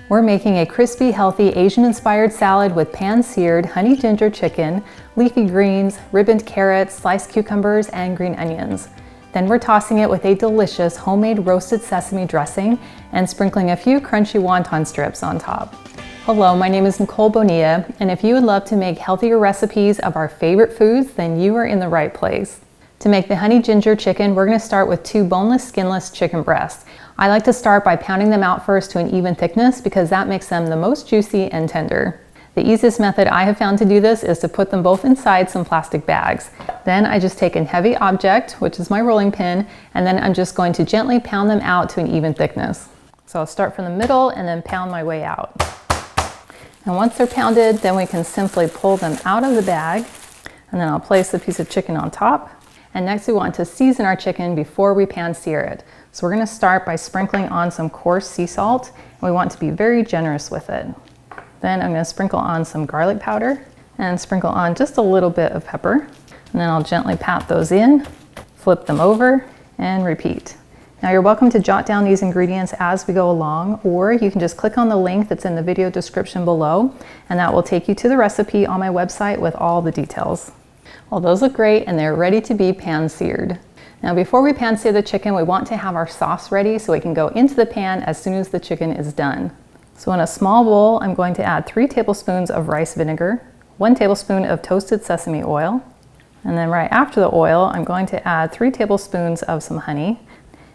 We're making a crispy, healthy, Asian-inspired salad with pan-seared honey ginger chicken, leafy greens, ribboned carrots, sliced cucumbers, and green onions. Then we're tossing it with a delicious homemade roasted sesame dressing and sprinkling a few crunchy wonton strips on top. Hello, my name is Nicole Bonilla, and if you would love to make healthier recipes of our favorite foods, then you are in the right place. To make the honey ginger chicken, we're going to start with 2 boneless, skinless chicken breasts. I like to start by pounding them out first to an even thickness because that makes them the most juicy and tender. The easiest method I have found to do this is to put them both inside some plastic bags. Then I just take a heavy object, which is my rolling pin, and then I'm just going to gently pound them out to an even thickness. So I'll start from the middle and then pound my way out. And once they're pounded, then we can simply pull them out of the bag, and then I'll place a piece of chicken on top. And next we want to season our chicken before we pan-sear it. So we're going to start by sprinkling on some coarse sea salt, and we want to be very generous with it. Then I'm going to sprinkle on some garlic powder and sprinkle on just a little bit of pepper. And then I'll gently pat those in, flip them over, and repeat. Now you're welcome to jot down these ingredients as we go along, or you can just click on the link that's in the video description below, and that will take you to the recipe on my website with all the details. Well, those look great and they're ready to be pan-seared. Now before we pan-sear the chicken, we want to have our sauce ready so it can go into the pan as soon as the chicken is done. So in a small bowl, I'm going to add 3 tablespoons of rice vinegar, 1 tablespoon of toasted sesame oil, and then right after the oil, I'm going to add 3 tablespoons of some honey.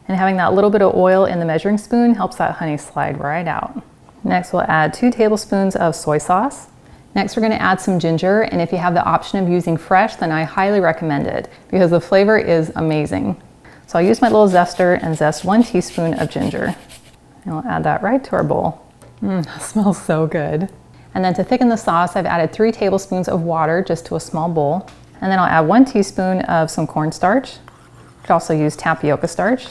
And having that little bit of oil in the measuring spoon helps that honey slide right out. Next, we'll add 2 tablespoons of soy sauce. Next, we're going to add some ginger, and if you have the option of using fresh, then I highly recommend it because the flavor is amazing. So I'll use my little zester and zest 1 teaspoon of ginger. And we'll add that right to our bowl. That smells so good. And then to thicken the sauce, I've added 3 tablespoons of water just to a small bowl. And then I'll add 1 teaspoon of some cornstarch. You could also use tapioca starch.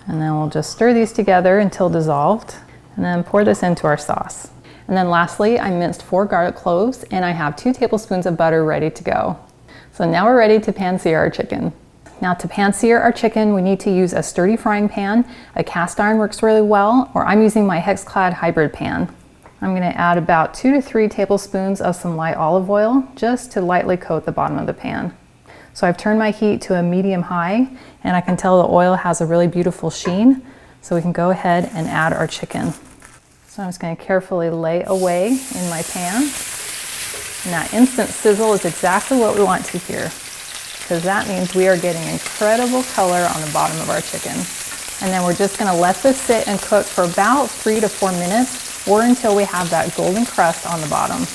And then we'll just stir these together until dissolved, and then pour this into our sauce. And then lastly, I minced 4 garlic cloves, and I have 2 tablespoons of butter ready to go. So now we're ready to pan-sear our chicken. Now to pan-sear our chicken, we need to use a sturdy frying pan. A cast iron works really well, or I'm using my Hex-Clad hybrid pan. I'm going to add about 2 to 3 tablespoons of some light olive oil just to lightly coat the bottom of the pan. So I've turned my heat to a medium-high, and I can tell the oil has a really beautiful sheen. So we can go ahead and add our chicken. So I'm just going to carefully lay away in my pan. And that instant sizzle is exactly what we want to hear, because that means we are getting incredible color on the bottom of our chicken. And then we're just going to let this sit and cook for about 3 to 4 minutes, or until we have that golden crust on the bottom.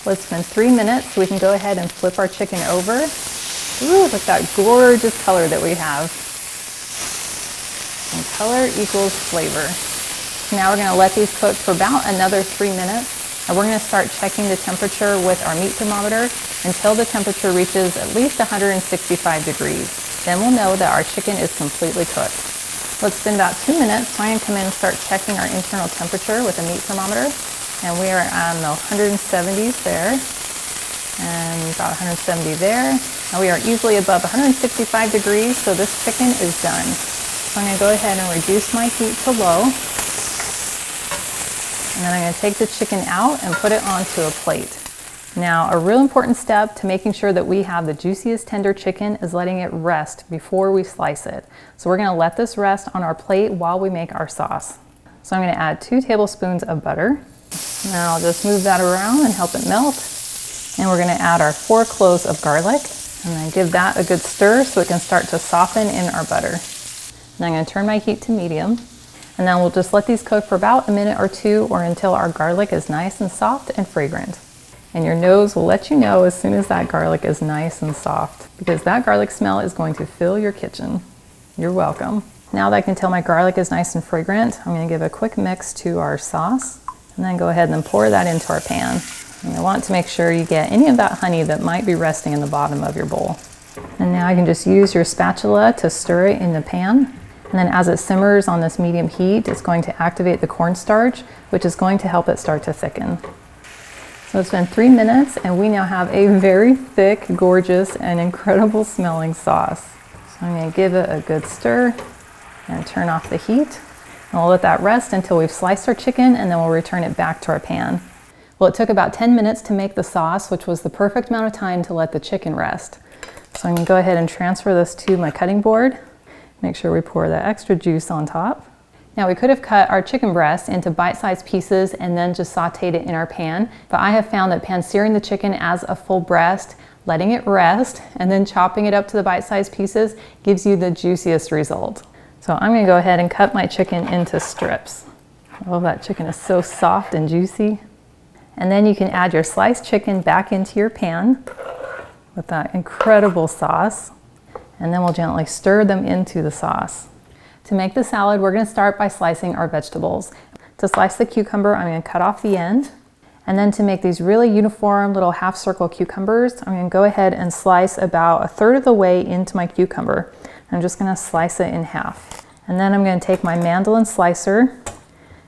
Well, it's been 3 minutes, so we can go ahead and flip our chicken over. Ooh, look at that gorgeous color that we have. And color equals flavor. Now we're going to let these cook for about another 3 minutes, and we're going to start checking the temperature with our meat thermometer until the temperature reaches at least 165 degrees. Then we'll know that our chicken is completely cooked. Well, it's been about 2 minutes, so I'm going to come in and start checking our internal temperature with a meat thermometer, and we are on the 170s there, and about 170 there. Now we are easily above 165 degrees, so this chicken is done. So I'm going to go ahead and reduce my heat to low. And then I'm going to take the chicken out and put it onto a plate. Now, a real important step to making sure that we have the juiciest tender chicken is letting it rest before we slice it. So we're going to let this rest on our plate while we make our sauce. So I'm going to add 2 tablespoons of butter. Now I'll just move that around and help it melt. And we're going to add our 4 cloves of garlic, and then give that a good stir so it can start to soften in our butter. And I'm going to turn my heat to medium. And then we'll just let these cook for about a minute or 2, or until our garlic is nice and soft and fragrant. And your nose will let you know as soon as that garlic is nice and soft, because that garlic smell is going to fill your kitchen. You're welcome. Now that I can tell my garlic is nice and fragrant, I'm going to give a quick mix to our sauce, and then go ahead and pour that into our pan. And you want to make sure you get any of that honey that might be resting in the bottom of your bowl. And now you can just use your spatula to stir it in the pan. And then as it simmers on this medium heat, it's going to activate the cornstarch, which is going to help it start to thicken. So it's been 3 minutes, and we now have a very thick, gorgeous, and incredible smelling sauce. So I'm going to give it a good stir and turn off the heat. And we'll let that rest until we've sliced our chicken, and then we'll return it back to our pan. Well, it took about 10 minutes to make the sauce, which was the perfect amount of time to let the chicken rest. So I'm gonna go ahead and transfer this to my cutting board. Make sure we pour the extra juice on top. Now we could have cut our chicken breast into bite-sized pieces and then just sauteed it in our pan, but I have found that pan-searing the chicken as a full breast, letting it rest, and then chopping it up to the bite-sized pieces gives you the juiciest result. So I'm gonna go ahead and cut my chicken into strips. Oh, that chicken is so soft and juicy. And then you can add your sliced chicken back into your pan with that incredible sauce, and then we'll gently stir them into the sauce. To make the salad, we're gonna start by slicing our vegetables. To slice the cucumber, I'm gonna cut off the end. And then to make these really uniform little half circle cucumbers, I'm gonna go ahead and slice about a third of the way into my cucumber. I'm just gonna slice it in half. And then I'm gonna take my mandolin slicer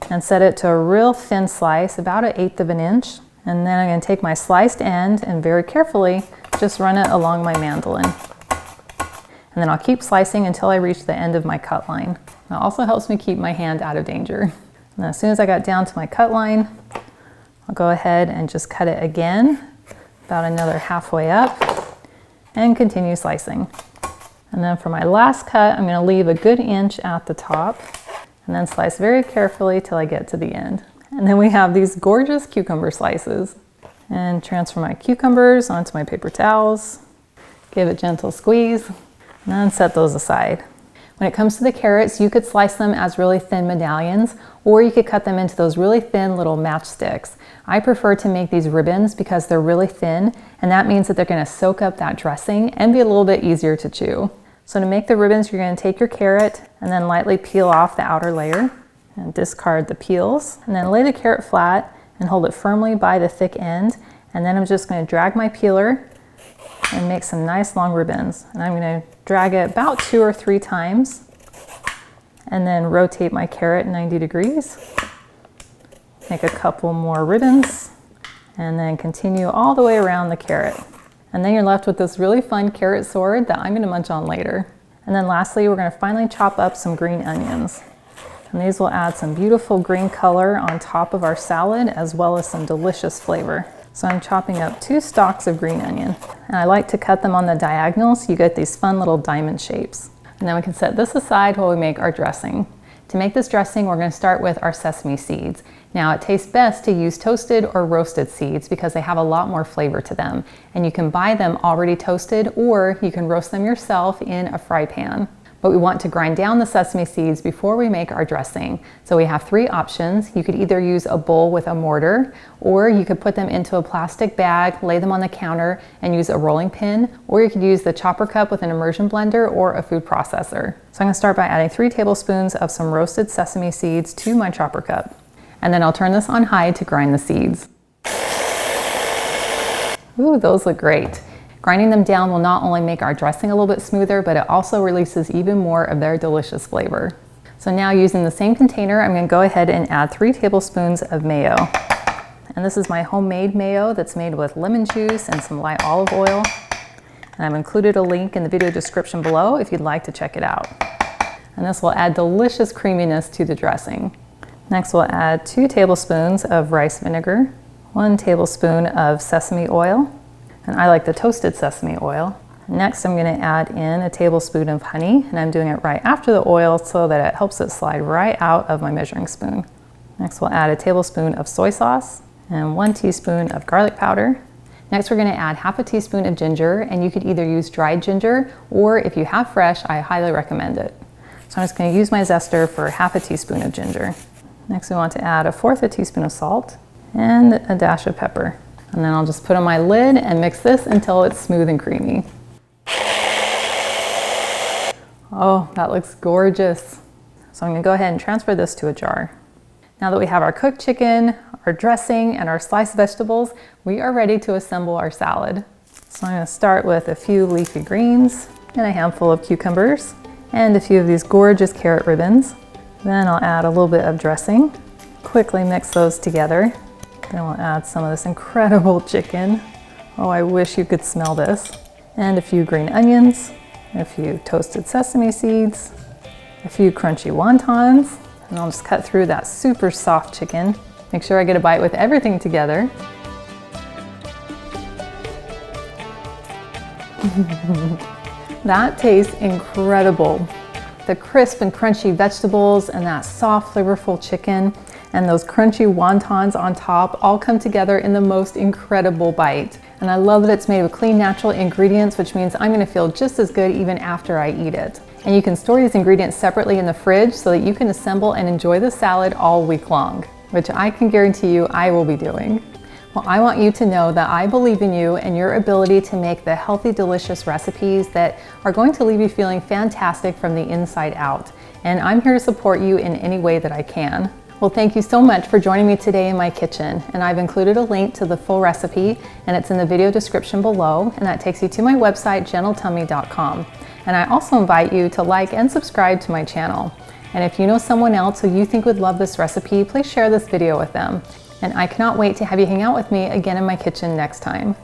and set it to a real thin slice, about 1/8 of an inch. And then I'm gonna take my sliced end and very carefully just run it along my mandolin. And then I'll keep slicing until I reach the end of my cut line. It also helps me keep my hand out of danger. And as soon as I got down to my cut line, I'll go ahead and just cut it again, about another halfway up, and continue slicing. And then for my last cut, I'm gonna leave a good inch at the top, and then slice very carefully till I get to the end. And then we have these gorgeous cucumber slices. And transfer my cucumbers onto my paper towels, give a gentle squeeze, and then set those aside. When it comes to the carrots, you could slice them as really thin medallions, or you could cut them into those really thin little matchsticks. I prefer to make these ribbons because they're really thin, and that means that they're gonna soak up that dressing and be a little bit easier to chew. So to make the ribbons, you're gonna take your carrot and then lightly peel off the outer layer and discard the peels, and then lay the carrot flat and hold it firmly by the thick end. And then I'm just gonna drag my peeler and make some nice long ribbons. And I'm gonna drag it about 2 or 3 times and then rotate my carrot 90 degrees. Make a couple more ribbons and then continue all the way around the carrot. And then you're left with this really fun carrot sword that I'm gonna munch on later. And then lastly, we're gonna finally chop up some green onions. And these will add some beautiful green color on top of our salad, as well as some delicious flavor. So I'm chopping up 2 stalks of green onion. And I like to cut them on the diagonal so you get these fun little diamond shapes. And then we can set this aside while we make our dressing. To make this dressing, we're gonna start with our sesame seeds. Now it tastes best to use toasted or roasted seeds because they have a lot more flavor to them. And you can buy them already toasted, or you can roast them yourself in a fry pan. But we want to grind down the sesame seeds before we make our dressing. So we have 3 options. You could either use a bowl with a mortar, or you could put them into a plastic bag, lay them on the counter, and use a rolling pin, or you could use the chopper cup with an immersion blender or a food processor. So I'm gonna start by adding 3 tablespoons of some roasted sesame seeds to my chopper cup. And then I'll turn this on high to grind the seeds. Ooh, those look great. Grinding them down will not only make our dressing a little bit smoother, but it also releases even more of their delicious flavor. So now, using the same container, I'm gonna go ahead and add 3 tablespoons of mayo. And this is my homemade mayo that's made with lemon juice and some light olive oil. And I've included a link in the video description below if you'd like to check it out. And this will add delicious creaminess to the dressing. Next, we'll add 2 tablespoons of rice vinegar, 1 tablespoon of sesame oil, and I like the toasted sesame oil. Next, I'm gonna add in a tablespoon of honey, and I'm doing it right after the oil so that it helps it slide right out of my measuring spoon. Next, we'll add a tablespoon of soy sauce and 1 teaspoon of garlic powder. Next, we're gonna add half a teaspoon of ginger, and you could either use dried ginger, or if you have fresh, I highly recommend it. So I'm just gonna use my zester for half a teaspoon of ginger. Next, we want to add 1/4 teaspoon of salt and a dash of pepper. And then I'll just put on my lid and mix this until it's smooth and creamy. Oh, that looks gorgeous. So I'm gonna go ahead and transfer this to a jar. Now that we have our cooked chicken, our dressing, and our sliced vegetables, we are ready to assemble our salad. So I'm gonna start with a few leafy greens and a handful of cucumbers and a few of these gorgeous carrot ribbons. Then I'll add a little bit of dressing, quickly mix those together. Then we'll add some of this incredible chicken. Oh, I wish you could smell this. And a few green onions, a few toasted sesame seeds, a few crunchy wontons, And I'll just cut through that super soft chicken. Make sure I get a bite with everything together. That tastes incredible. The crisp and crunchy vegetables and that soft, flavorful chicken and those crunchy wontons on top all come together in the most incredible bite. And I love that it's made with clean, natural ingredients, which means I'm gonna feel just as good even after I eat it. And you can store these ingredients separately in the fridge so that you can assemble and enjoy the salad all week long, which I can guarantee you I will be doing. Well, I want you to know that I believe in you and your ability to make the healthy, delicious recipes that are going to leave you feeling fantastic from the inside out. And I'm here to support you in any way that I can. Well, thank you so much for joining me today in my kitchen. And I've included a link to the full recipe, and it's in the video description below, and that takes you to my website, gentletummy.com. And I also invite you to like and subscribe to my channel. And if you know someone else who you think would love this recipe, please share this video with them. And I cannot wait to have you hang out with me again in my kitchen next time.